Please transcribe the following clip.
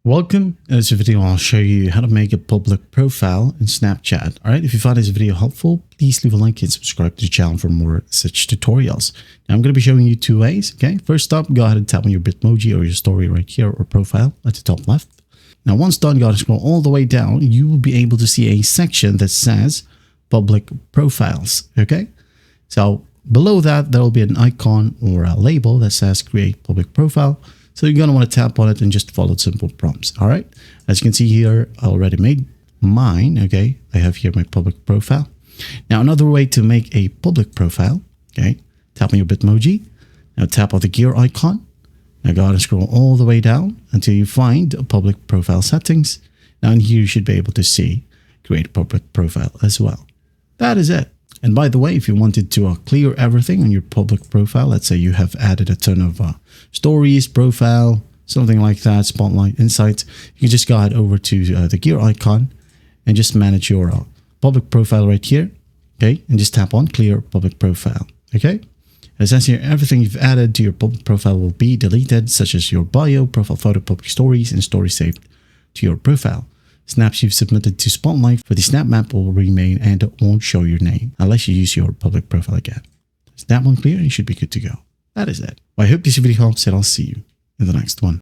Welcome. In this video, I'll show you how to make a public profile in Snapchat. All right. If you find this video helpful, please leave a like and subscribe to the channel for more such tutorials. Now, I'm going to be showing you two ways. Okay. First up, go ahead and tap on your Bitmoji or your story right here or profile at the top left. Now, once done, go ahead and scroll all the way down. You will be able to see a section that says public profiles. Okay. So below that, there will be an icon or a label that says create public profile. So you're going to want to tap on it and just follow simple prompts. All right. As you can see here, I already made mine. Okay. I have here my public profile. Now, another way to make a public profile. Okay. Tap on your Bitmoji. Now tap on the gear icon. Now go ahead and scroll all the way down until you find public profile settings. Now in here, you should be able to see create a public profile as well. That is it. And by the way, if you wanted to clear everything on your public profile, let's say you have added a ton of stories, profile, something like that, spotlight, insights, you can just go ahead over to the gear icon and just manage your public profile right here. Okay. And just tap on clear public profile. Okay. And it says here, everything you've added to your public profile will be deleted, such as your bio, profile photo, public stories, and stories saved to your profile. Snaps you've submitted to Spotlight for the snap map will remain and it won't show your name unless you use your public profile again. Snap one clear and you should be good to go. That is it. Well, I hope this video helps and I'll see you in the next one.